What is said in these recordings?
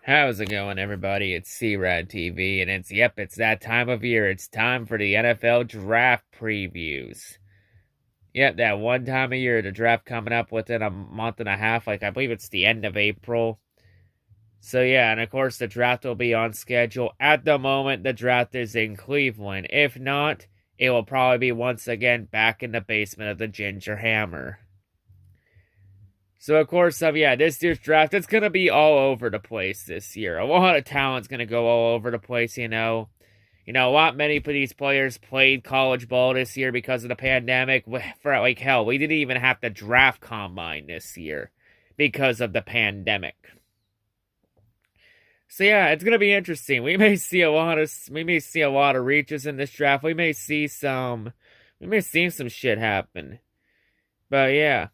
How's it going, everybody? It's C-RadTV, and it's that time of year. It's time for the NFL draft previews. Yep, that one time of year, the draft coming up within a month and a half. I believe it's the end of April. So, yeah, and of course, the draft will be on schedule. At the moment, the draft is in Cleveland. If not, it will probably be once again back in the basement of the Ginger Hammer. So, of course, this year's draft, it's going to be all over the place this year. A lot of talent's going to go all over the place, a lot many of these players played college ball this year because of the pandemic. Hell, we didn't even have to draft combine this year because of the pandemic. So, yeah, it's going to be interesting. We may see a lot of reaches in this draft. We may see some shit happen. But, yeah.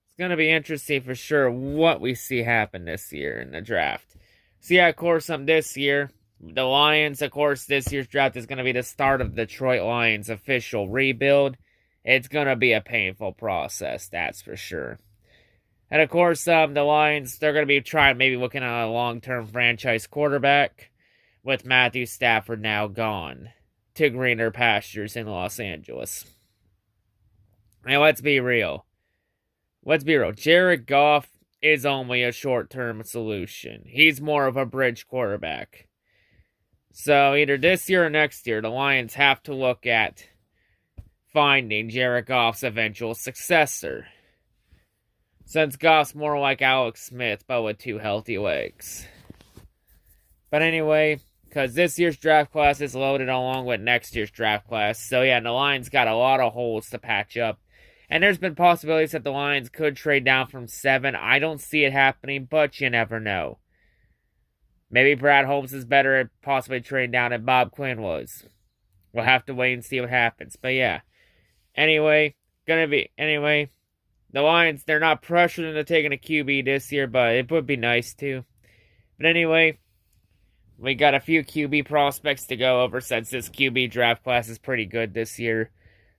It's going to be interesting for sure what we see happen this year in the draft. So, yeah, of course, this year, the Lions, of course, this year's draft is going to be the start of the Detroit Lions' official rebuild. It's going to be a painful process, that's for sure. And, of course, the Lions, they're going to be maybe looking at a long-term franchise quarterback with Matthew Stafford now gone to greener pastures in Los Angeles. Now, let's be real. Jared Goff is only a short-term solution. He's more of a bridge quarterback. So either this year or next year, the Lions have to look at finding Jared Goff's eventual successor. Since Goff's more like Alex Smith, but with two healthy legs. But anyway, because this year's draft class is loaded along with next year's draft class. So yeah, the Lions got a lot of holes to patch up. And there's been possibilities that the Lions could trade down from 7. I don't see it happening, but you never know. Maybe Brad Holmes is better at possibly trading down than Bob Quinn was. We'll have to wait and see what happens. But yeah. Anyway, the Lions, they're not pressured into taking a QB this year, but it would be nice to. But anyway, we got a few QB prospects to go over since this QB draft class is pretty good this year.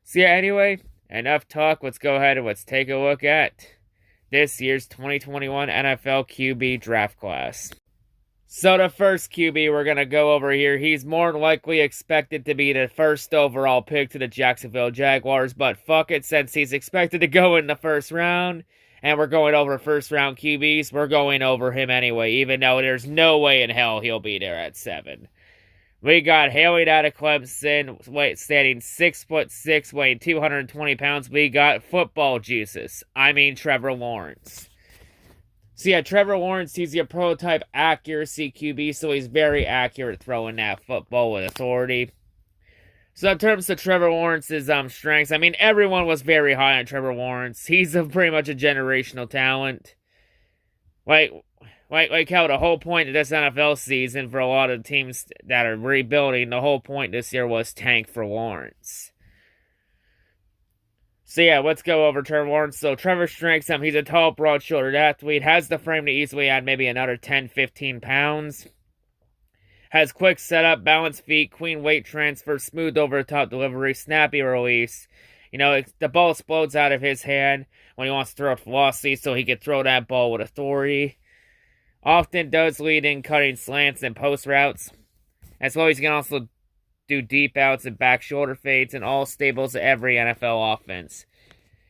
So yeah, anyway, enough talk. Let's go ahead and let's take a look at this year's 2021 NFL QB draft class. So the first QB we're going to go over here, he's more than likely expected to be the first overall pick to the Jacksonville Jaguars, but fuck it, since he's expected to go in the first round, and we're going over first round QBs, we're going over him anyway, even though there's no way in hell he'll be there at 7. We got hailing out of Clemson, standing 6'6", weighing 220 pounds. We got football Jesus. Trevor Lawrence. So yeah, Trevor Lawrence, he's your prototype accuracy QB, so he's very accurate throwing that football with authority. So in terms of Trevor Lawrence's strengths, everyone was very high on Trevor Lawrence. He's pretty much a generational talent. Like how the whole point of this NFL season for a lot of teams that are rebuilding, the whole point this year was tank for Lawrence. So yeah, let's go over Trevor Lawrence. So Trevor's strengths, he's a tall, broad-shouldered athlete, has the frame to easily add maybe another 10-15 pounds. Has quick setup, balanced feet, clean weight transfer, smooth over-the-top delivery, snappy release. The ball explodes out of his hand when he wants to throw it velocity, so he can throw that ball with authority. Often does lead in cutting slants and post routes. As well as he can also do deep outs and back shoulder fades in all stables of every NFL offense.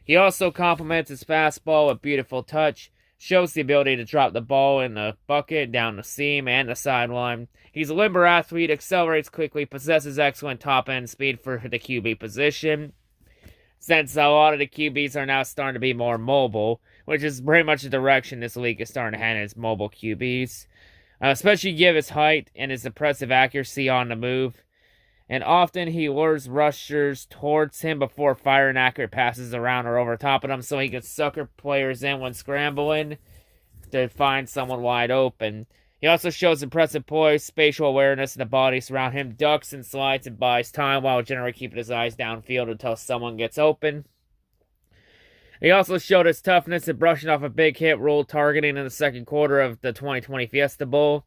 He also complements his fastball with beautiful touch, shows the ability to drop the ball in the bucket, down the seam, and the sideline. He's a limber athlete, accelerates quickly, possesses excellent top-end speed for the QB position. Since a lot of the QBs are now starting to be more mobile, which is pretty much the direction this league is starting to head, is mobile QBs. Especially given his height and his impressive accuracy on the move. And often he lures rushers towards him before firing accurate passes around or over top of them, so he can sucker players in when scrambling to find someone wide open. He also shows impressive poise, spatial awareness, and the bodies around him, ducks and slides and buys time while generally keeping his eyes downfield until someone gets open. He also showed his toughness in brushing off a big hit rule targeting in the second quarter of the 2020 Fiesta Bowl,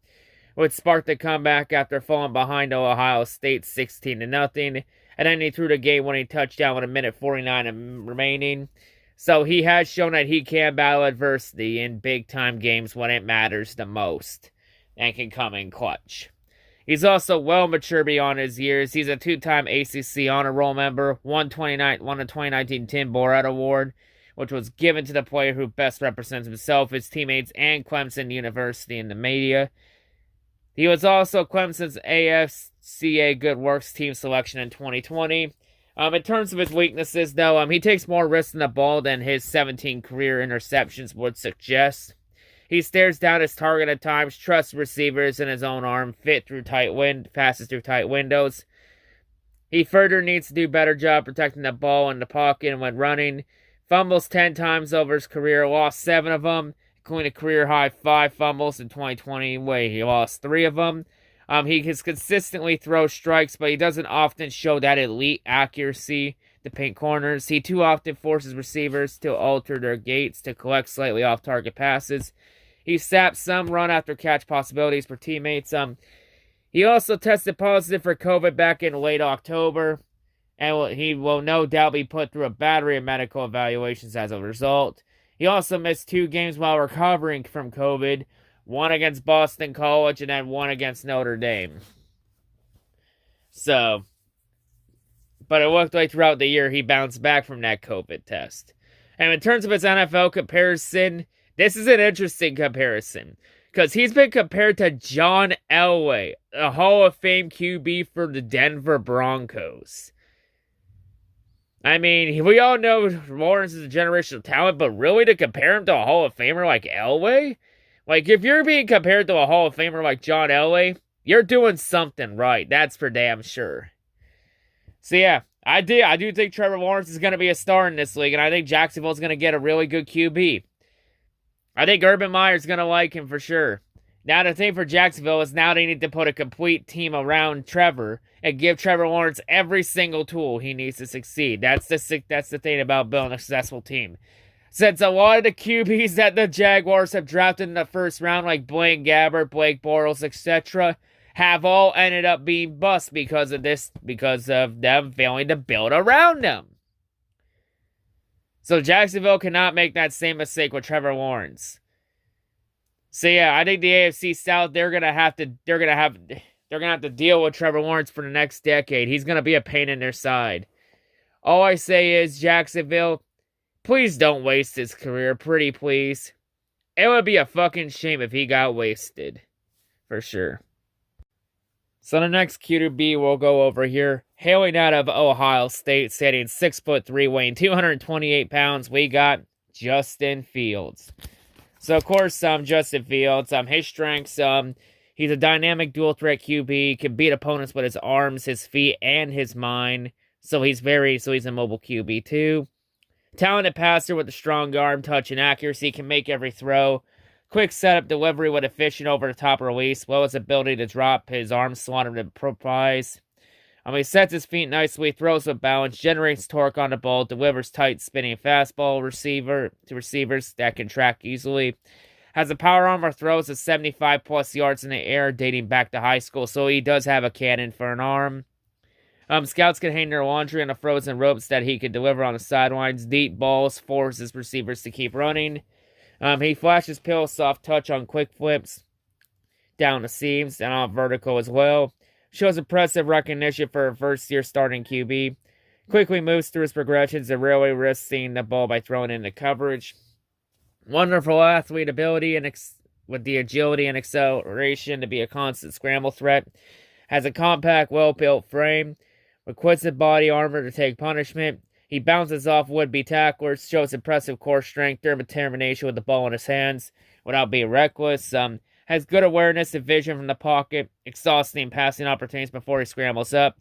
which sparked a comeback after falling behind Ohio State 16-0, and then he threw the game-winning touchdown with 1:49 remaining. So he has shown that he can battle adversity in big-time games when it matters the most. and can come in clutch. He's also well mature beyond his years. He's a two-time ACC Honor Roll member, won the 2019 Tim Borat Award, which was given to the player who best represents himself, his teammates, and Clemson University in the media. He was also Clemson's AFCA Good Works team selection in 2020. In terms of his weaknesses, though, he takes more risks in the ball than his 17 career interceptions would suggest. He stares down his target at times, trusts receivers in his own arm, passes through tight windows. He further needs to do a better job protecting the ball in the pocket and when running. Fumbles 10 times over his career, lost 7 of them, including a career-high 5 fumbles in 2020, where he lost 3 of them. He can consistently throw strikes, but he doesn't often show that elite accuracy to paint corners. He too often forces receivers to alter their gaits to collect slightly off-target passes. He saps some run-after-catch possibilities for teammates. He also tested positive for COVID back in late October, and he will no doubt be put through a battery of medical evaluations as a result. He also missed 2 games while recovering from COVID, one against Boston College and then one against Notre Dame. But it looked like throughout the year he bounced back from that COVID test. And in terms of his NFL comparison, this is an interesting comparison, because he's been compared to John Elway, a Hall of Fame QB for the Denver Broncos. I mean, we all know Lawrence is a generational talent, but really to compare him to a Hall of Famer like Elway? Like, if you're being compared to a Hall of Famer like John Elway, you're doing something right. That's for damn sure. So yeah, I do think Trevor Lawrence is going to be a star in this league, and I think Jacksonville's going to get a really good QB. I think Urban Meyer's going to like him for sure. Now, the thing for Jacksonville is now they need to put a complete team around Trevor and give Trevor Lawrence every single tool he needs to succeed. That's the thing about building a successful team. Since a lot of the QBs that the Jaguars have drafted in the first round, like Blaine Gabbert, Blake Bortles, etc., have all ended up being busts because of them failing to build around them. So Jacksonville cannot make that same mistake with Trevor Lawrence. So yeah, I think the AFC South, they're gonna have to deal with Trevor Lawrence for the next decade. He's gonna be a pain in their side. All I say is, Jacksonville, please don't waste his career, pretty please. It would be a fucking shame if he got wasted. For sure. So the next QB we'll go over here, hailing out of Ohio State, standing 6'3", weighing 228 pounds, we got Justin Fields. So of course, Justin Fields, his strengths, he's a dynamic dual threat QB, can beat opponents with his arms, his feet, and his mind. So he's a mobile QB too. Talented passer with a strong arm, touch, and accuracy, can make every throw. Quick setup delivery with efficient over-the-top release, well as ability to drop his arm slot to improvise. He sets his feet nicely, throws with balance, generates torque on the ball, delivers tight spinning fastball to receivers that can track easily. Has a power arm or throws of 75 plus yards in the air dating back to high school, so he does have a cannon for an arm. Scouts can hang their laundry on the frozen ropes that he can deliver on the sidelines. Deep balls forces receivers to keep running. He flashes pill soft touch on quick flips down the seams and on vertical as well. Shows impressive recognition for a first-year starting QB. Quickly moves through his progressions and rarely risks seeing the ball by throwing into coverage. Wonderful athlete ability and with the agility and acceleration to be a constant scramble threat. Has a compact, well-built frame. Requisite body armor to take punishment. He bounces off would-be tacklers, shows impressive core strength, determination with the ball in his hands without being reckless. Has good awareness and vision from the pocket, exhausting passing opportunities before he scrambles up.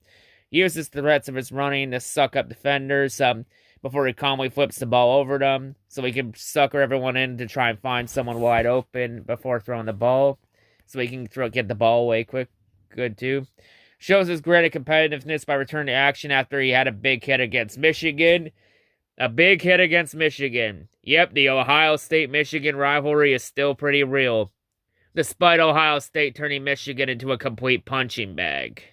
Uses the threats of his running to suck up defenders before he calmly flips the ball over them, so he can sucker everyone in to try and find someone wide open before throwing the ball, so he can get the ball away quick. Good too. Shows his grit and competitiveness by returning to action after he had a big hit against Michigan. A big hit against Michigan. Yep, the Ohio State-Michigan rivalry is still pretty real, despite Ohio State turning Michigan into a complete punching bag.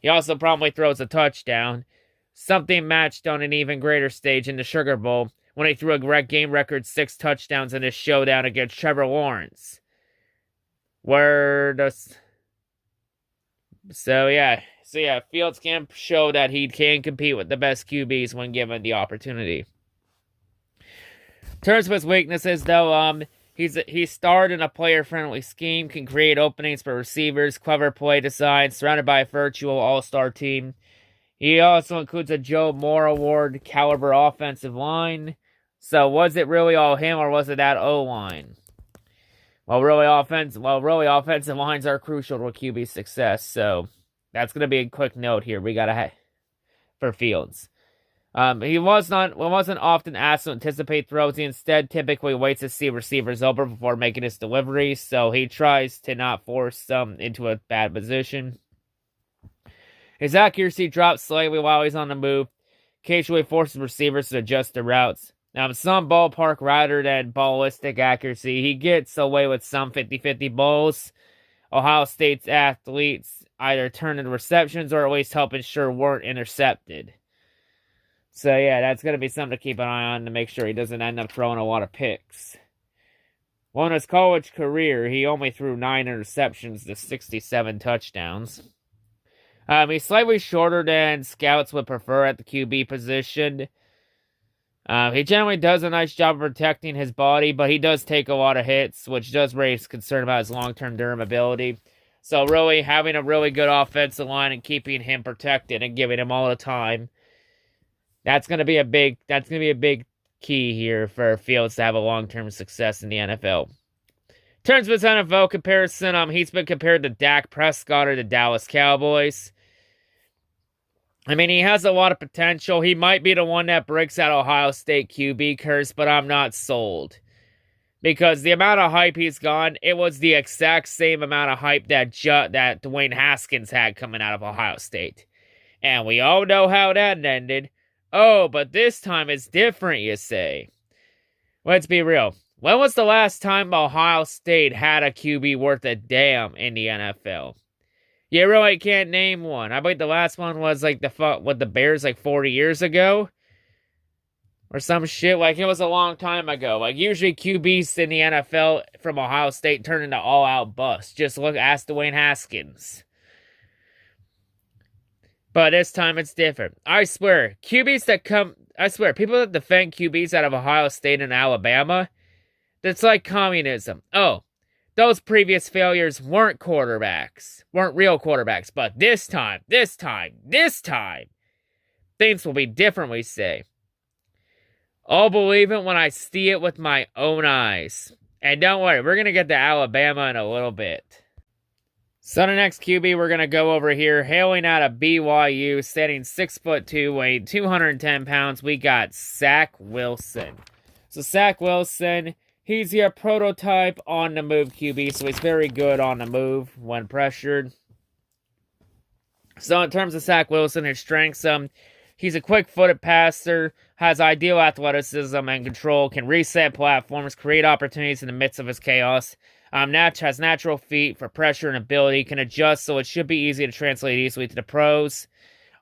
He also promptly throws a touchdown, something matched on an even greater stage in the Sugar Bowl when he threw a game record 6 touchdowns in his showdown against Trevor Lawrence. where the so yeah, Fields can show that he can compete with the best QBs when given the opportunity. In terms of his weaknesses, though, he's starred in a player-friendly scheme, can create openings for receivers, clever play design, surrounded by a virtual all-star team. He also includes a Joe Moore Award caliber offensive line. So was it really all him, or was it that O-line? Well, really offensive lines are crucial to a QB success. So that's going to be a quick note here. We gotta for Fields. He wasn't often asked to anticipate throws. He instead typically waits to see receivers open before making his delivery. So he tries to not force them into a bad position. His accuracy drops slightly while he's on the move. Occasionally forces receivers to adjust their routes. Now, some ballpark rather than ballistic accuracy, he gets away with some 50-50 balls. Ohio State's athletes either turn into receptions or at least help ensure weren't intercepted. So, yeah, that's going to be something to keep an eye on to make sure he doesn't end up throwing a lot of picks. Well, in his college career, he only threw 9 interceptions to 67 touchdowns. He's slightly shorter than scouts would prefer at the QB position. He generally does a nice job of protecting his body, but he does take a lot of hits, which does raise concern about his long-term durability. So really, having a really good offensive line and keeping him protected and giving him all the time, that's going to be a big key here for Fields to have a long-term success in the NFL. In terms of his NFL comparison, he's been compared to Dak Prescott or the Dallas Cowboys. I mean, he has a lot of potential. He might be the one that breaks out Ohio State QB curse, but I'm not sold. Because the amount of hype he's gotten, it was the exact same amount of hype that Dwayne Haskins had coming out of Ohio State. And we all know how that ended. Oh, but this time it's different, you say. Let's be real. When was the last time Ohio State had a QB worth a damn in the NFL? You really can't name one. I believe the last one was like with the Bears like 40 years ago. Or some shit. Like it was a long time ago. Like usually QBs in the NFL from Ohio State turn into all-out busts. Just ask Dwayne Haskins. But this time it's different. I swear, people that defend QBs out of Ohio State and Alabama, that's like communism. Oh, those previous failures weren't real quarterbacks. But this time, things will be different, we say. I'll believe it when I see it with my own eyes. And don't worry, we're going to get to Alabama in a little bit. So the next QB we're going to go over here, hailing out of BYU, standing 6'2", weighing 210 pounds, we got Zack Wilson. So Zack Wilson, he's your prototype on-the-move QB, so he's very good on the move when pressured. So in terms of Zack Wilson, his strengths, he's a quick-footed passer, has ideal athleticism and control, can reset platforms, create opportunities in the midst of his chaos. Has natural feet for pressure and ability, can adjust, so it should be easy to translate easily to the pros.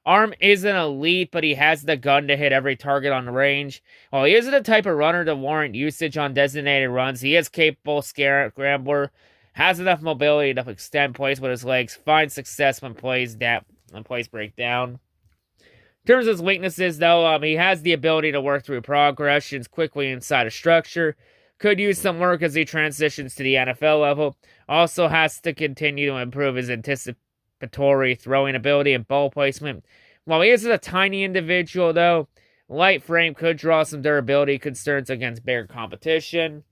Arm isn't elite, but he has the gun to hit every target on the range. While he isn't the type of runner to warrant usage on designated runs, he is capable scrambler, has enough mobility to extend plays with his legs, finds success when plays break down. In terms of his weaknesses, though, he has the ability to work through progressions quickly inside a structure. Could use some work as he transitions to the NFL level. Also has to continue to improve his anticipatory throwing ability and ball placement. While he isn't a tiny individual, though, light frame could draw some durability concerns against bigger competition.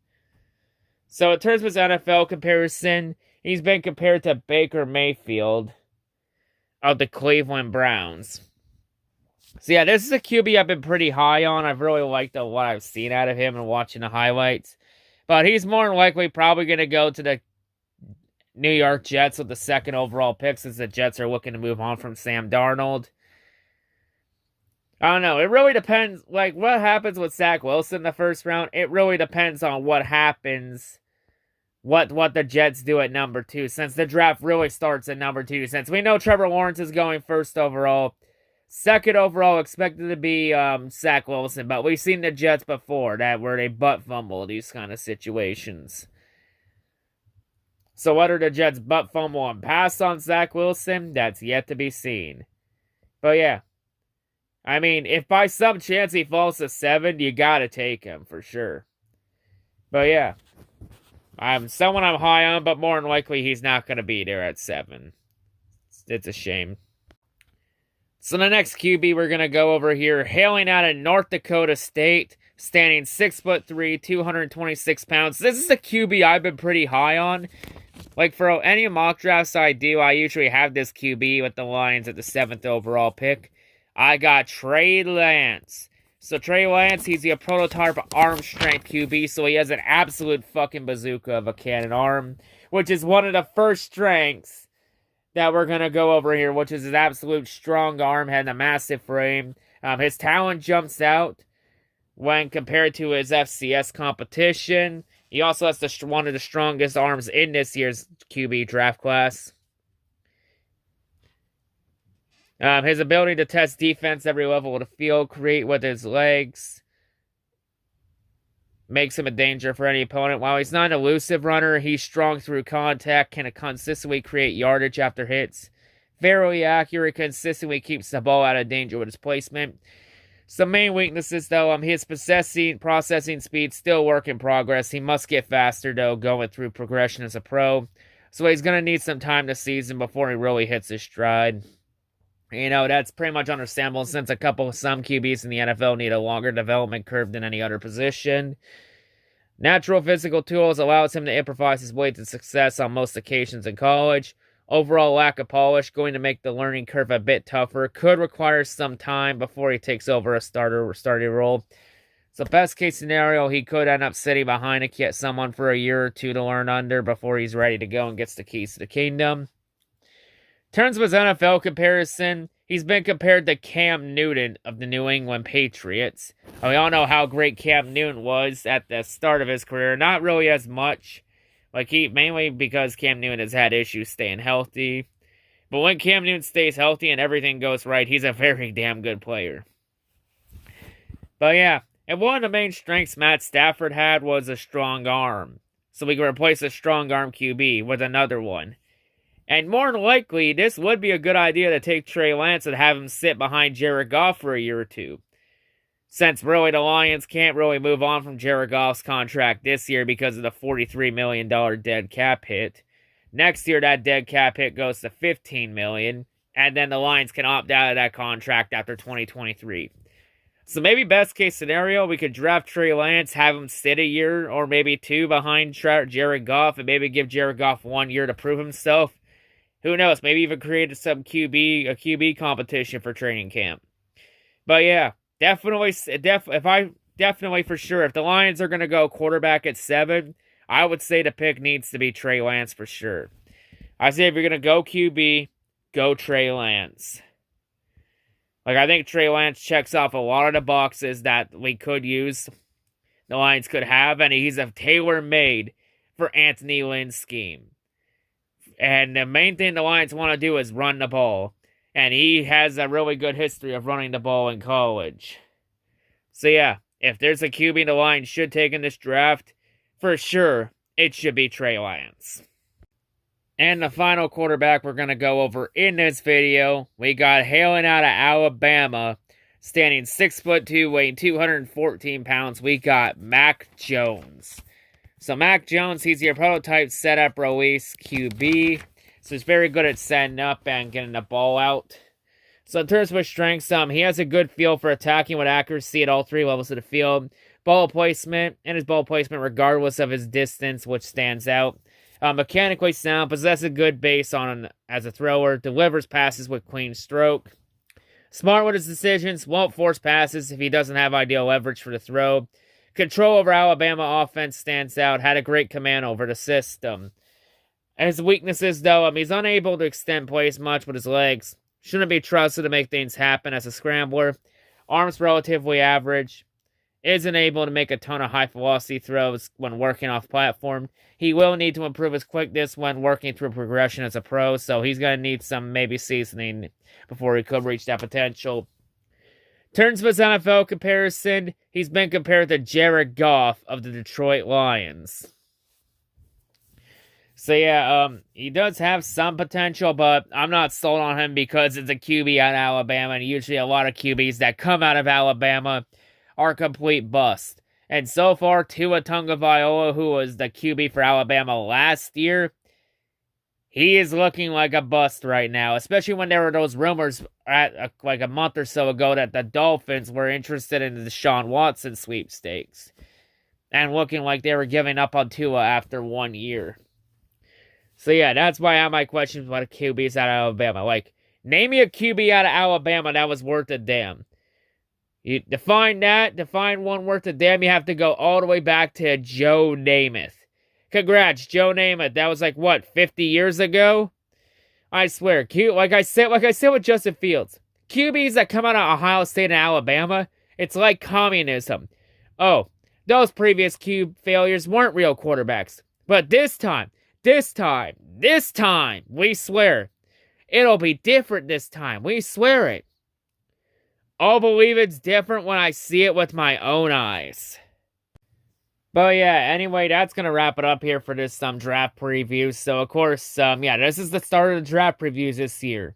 So in terms of his NFL comparison, he's been compared to Baker Mayfield of the Cleveland Browns. So yeah, this is a QB I've been pretty high on. I've really liked what I've seen out of him and watching the highlights. But he's more than likely probably going to go to the New York Jets with the second overall pick, since the Jets are looking to move on from Sam Darnold. I don't know. It really depends. Like, what happens with Zack Wilson in the first round, it really depends on what happens, what the Jets do at number 2, since the draft really starts at number 2. Since we know Trevor Lawrence is going first overall. Second overall expected to be Zack Wilson, but we've seen the Jets before where they butt fumble these kind of situations. So whether the Jets butt fumble and pass on Zack Wilson, that's yet to be seen. But yeah, I mean, if by some chance he falls to 7, you gotta take him for sure. But yeah, someone I'm high on, but more than likely he's not gonna be there at 7. It's a shame. So the next QB we're gonna go over here, hailing out of North Dakota State, standing 6'3", 226 pounds. This is a QB I've been pretty high on. Like, for any mock drafts I do, I usually have this QB with the Lions at the 7th overall pick. I got Trey Lance. So Trey Lance, he's a prototype arm strength QB, so he has an absolute fucking bazooka of a cannon arm, which is one of the first strengths that we're going to go over here, which is his absolute strong arm, had a massive frame. His talent jumps out when compared to his FCS competition. He also has one of the strongest arms in this year's QB draft class. His ability to test defense every level of the field, create with his legs, makes him a danger for any opponent. While he's not an elusive runner, he's strong through contact, can consistently create yardage after hits. Very accurate, consistently keeps the ball out of danger with his placement. Some main weaknesses, though, his processing speed, still work in progress. He must get faster, though, going through progression as a pro. So he's going to need some time this season before he really hits his stride. You know, that's pretty much understandable since some QBs in the NFL need a longer development curve than any other position. Natural physical tools allows him to improvise his way to success on most occasions in college. Overall lack of polish, going to make the learning curve a bit tougher. Could require some time before he takes over a starting role. So best case scenario, he could end up sitting behind someone for a year or two to learn under before he's ready to go and gets the keys to the kingdom. In terms of his NFL comparison, he's been compared to Cam Newton of the New England Patriots. We all know how great Cam Newton was at the start of his career. Not really as much. Mainly because Cam Newton has had issues staying healthy. But when Cam Newton stays healthy and everything goes right, he's a very damn good player. But yeah, and one of the main strengths Matt Stafford had was a strong arm. So we can replace a strong arm QB with another one. And more than likely, this would be a good idea to take Trey Lance and have him sit behind Jared Goff for a year or two. Since really the Lions can't really move on from Jared Goff's contract this year because of the $43 million dead cap hit. Next year, that dead cap hit goes to $15 million, and then the Lions can opt out of that contract after 2023. So maybe best case scenario, we could draft Trey Lance, have him sit a year or maybe 2 behind Jared Goff, and maybe give Jared Goff 1 year to prove himself. Who knows? Maybe even create a QB competition for training camp. But yeah. Definitely for sure, if the Lions are going to go quarterback at 7, I would say the pick needs to be Trey Lance for sure. I say if you're going to go QB, go Trey Lance. I think Trey Lance checks off a lot of the boxes that we could use, the Lions could have, and he's a tailor-made for Anthony Lynn's scheme. And the main thing the Lions want to do is run the ball. And he has a really good history of running the ball in college. So yeah, if there's a QB the Lions should take in this draft, for sure, it should be Trey Lance. And the final quarterback we're going to go over in this video, we got hailing out of Alabama, standing 6'2", weighing 214 pounds, we got Mac Jones. So Mac Jones, he's your prototype setup release QB. So he's very good at setting up and getting the ball out. So in terms of his strengths, he has a good feel for attacking with accuracy at all 3 levels of the field. Ball placement, and his ball placement regardless of his distance, which stands out. Mechanically sound, possesses a good base as a thrower, delivers passes with clean stroke. Smart with his decisions, won't force passes if he doesn't have ideal leverage for the throw. Control over Alabama offense stands out, had a great command over the system. His weaknesses, though, he's unable to extend plays much with his legs. Shouldn't be trusted to make things happen as a scrambler. Arms relatively average. Isn't able to make a ton of high-velocity throws when working off platform. He will need to improve his quickness when working through progression as a pro, so he's going to need some maybe seasoning before he could reach that potential. In terms of his NFL comparison, he's been compared to Jared Goff of the Detroit Lions. So yeah, he does have some potential, but I'm not sold on him because it's a QB out of Alabama, and usually a lot of QBs that come out of Alabama are complete bust. And so far, Tua Tagovailoa, who was the QB for Alabama last year, he is looking like a bust right now, especially when there were those rumors like a month or so ago that the Dolphins were interested in the Deshaun Watson sweepstakes. And looking like they were giving up on Tua after 1 year. So yeah, that's why I have my questions about QBs out of Alabama. Like, name me a QB out of Alabama that was worth a damn. You define one worth a damn, you have to go all the way back to Joe Namath. Congrats, Joe Namath. That was like, what, 50 years ago? I swear, like I said with Justin Fields, QBs that come out of Ohio State and Alabama, it's like communism. Oh, those previous QB failures weren't real quarterbacks. But this time, we swear, it'll be different this time. We swear it. I'll believe it's different when I see it with my own eyes. But yeah, anyway, that's going to wrap it up here for this draft preview. So, of course, yeah, this is the start of the draft previews this year.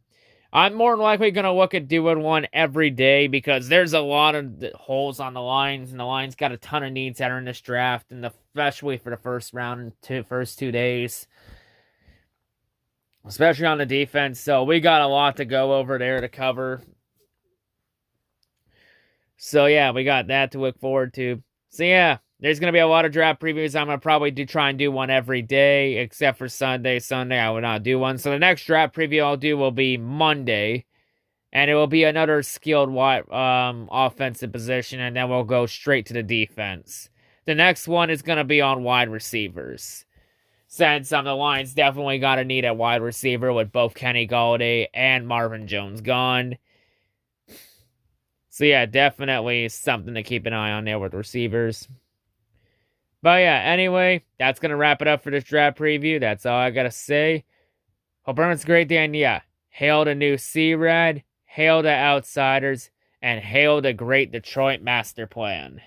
I'm more than likely going to look at doing one every day because there's a lot of holes on the lines, and the lines got a ton of needs that are in this draft, and especially for the first round and first 2 days. Especially on the defense. So, we got a lot to go over there to cover. So, yeah, we got that to look forward to. So, yeah. There's going to be a lot of draft previews. I'm going to probably try and do one every day, except for Sunday. Sunday, I will not do one. So the next draft preview I'll do will be Monday. And it will be another skilled offensive position, and then we'll go straight to the defense. The next one is going to be on wide receivers. Since the Lions definitely got a need at wide receiver with both Kenny Golladay and Marvin Jones gone. So yeah, definitely something to keep an eye on there with receivers. But yeah, anyway, that's going to wrap it up for this draft preview. That's all I got to say. Hope everyone's a great day, and yeah, hail the new C-Rad, hail the Outsiders, and hail the great Detroit Masterplan.